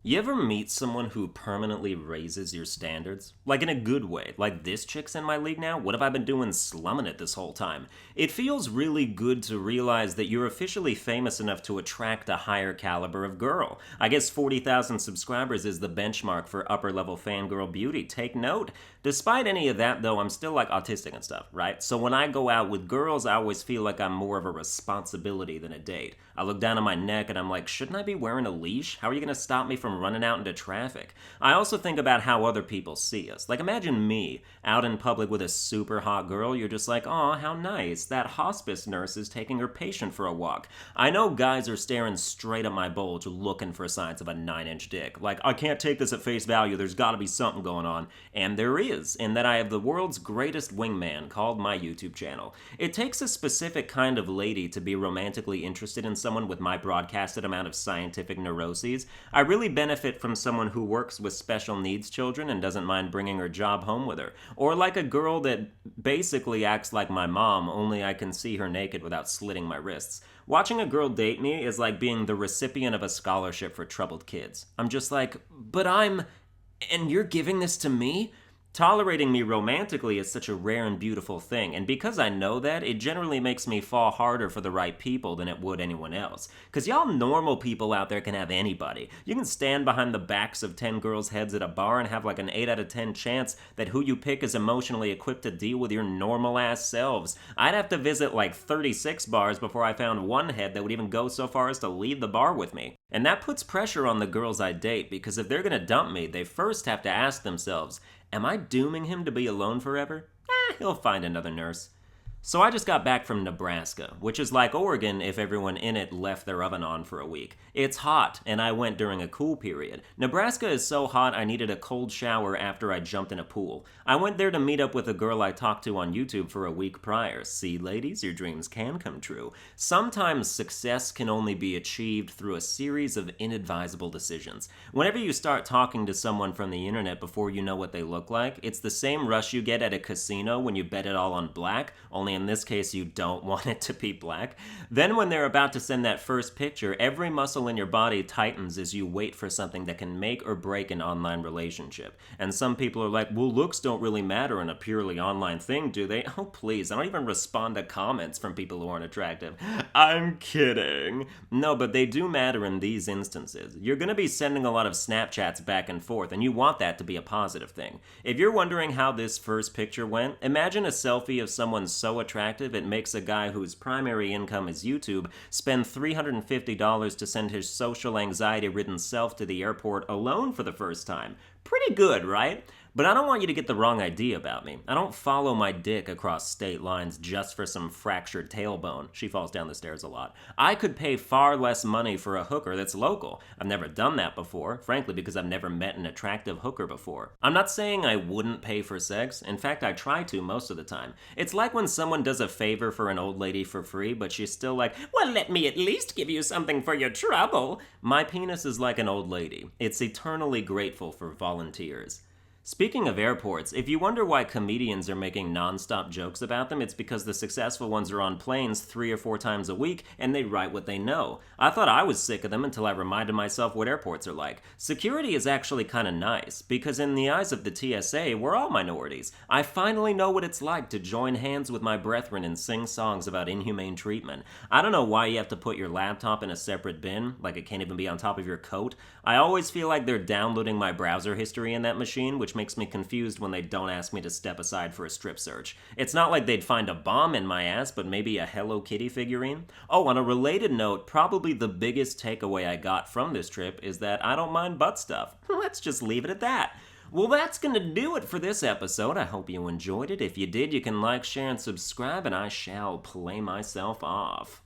You ever meet someone who permanently raises your standards? Like in a good way. Like, this chick's in my league now? What have I been doing slumming it this whole time? It feels really good to realize that you're officially famous enough to attract a higher caliber of girl. I guess 40,000 subscribers is the benchmark for upper level fangirl beauty. Take note. Despite any of that though, I'm still like autistic and stuff, right? So when I go out with girls, I always feel like I'm more of a responsibility than a date. I look down at my neck and I'm like, shouldn't I be wearing a leash? How are you gonna stop me from running out into traffic? I also think about how other people see us. Like, imagine me out in public with a super hot girl. You're just like, aw, how nice. That hospice nurse is taking her patient for a walk. I know guys are staring straight at my bulge looking for signs of a 9-inch dick. Like, I can't take this at face value. There's gotta be something going on. And there is, in that I have the world's greatest wingman called my YouTube channel. It takes a specific kind of lady to be romantically interested in someone with my broadcasted amount of scientific neuroses. I really benefit from someone who works with special needs children and doesn't mind bringing her job home with her. Or like a girl that basically acts like my mom, only I can see her naked without slitting my wrists. Watching a girl date me is like being the recipient of a scholarship for troubled kids. I'm just like, but and you're giving this to me? Tolerating me romantically is such a rare and beautiful thing, and because I know that, it generally makes me fall harder for the right people than it would anyone else. Cause y'all normal people out there can have anybody. You can stand behind the backs of 10 girls' heads at a bar and have like an 8 out of 10 chance that who you pick is emotionally equipped to deal with your normal ass selves. I'd have to visit like 36 bars before I found one head that would even go so far as to leave the bar with me. And that puts pressure on the girls I date, because if they're gonna dump me, they first have to ask themselves, am I dooming him to be alone forever? He'll find another nurse. So I just got back from Nebraska, which is like Oregon if everyone in it left their oven on for a week. It's hot, and I went during a cool period. Nebraska is so hot I needed a cold shower after I jumped in a pool. I went there to meet up with a girl I talked to on YouTube for a week prior. See, ladies, your dreams can come true. Sometimes success can only be achieved through a series of inadvisable decisions. Whenever you start talking to someone from the internet before you know what they look like, it's the same rush you get at a casino when you bet it all on black, only in this case you don't want it to be black. Then when they're about to send that first picture, every muscle in your body tightens as you wait for something that can make or break an online relationship. And some people are like, well, looks don't really matter in a purely online thing, do they? Oh, please, I don't even respond to comments from people who aren't attractive. I'm kidding. No, but they do matter in these instances. You're gonna be sending a lot of Snapchats back and forth, and you want that to be a positive thing. If you're wondering how this first picture went, imagine a selfie of someone so attractive it makes a guy whose primary income is YouTube spend $350 to send his social anxiety-ridden self to the airport alone for the first time. Pretty good, right? But I don't want you to get the wrong idea about me. I don't follow my dick across state lines just for some fractured tailbone. She falls down the stairs a lot. I could pay far less money for a hooker that's local. I've never done that before, frankly because I've never met an attractive hooker before. I'm not saying I wouldn't pay for sex. In fact, I try to most of the time. It's like when someone does a favor for an old lady for free, but she's still like, well, let me at least give you something for your trouble. My penis is like an old lady. It's eternally grateful for volunteers. Speaking of airports, if you wonder why comedians are making non-stop jokes about them, it's because the successful ones are on planes 3 or 4 times a week and they write what they know. I thought I was sick of them until I reminded myself what airports are like. Security is actually kind of nice, because in the eyes of the TSA, we're all minorities. I finally know what it's like to join hands with my brethren and sing songs about inhumane treatment. I don't know why you have to put your laptop in a separate bin, like it can't even be on top of your coat. I always feel like they're downloading my browser history in that machine, which makes me confused when they don't ask me to step aside for a strip search. It's not like they'd find a bomb in my ass, but maybe a Hello Kitty figurine. Oh, on a related note, probably the biggest takeaway I got from this trip is that I don't mind butt stuff. Let's just leave it at that. Well, that's gonna do it for this episode. I hope you enjoyed it. If you did, you can like, share, and subscribe, and I shall play myself off.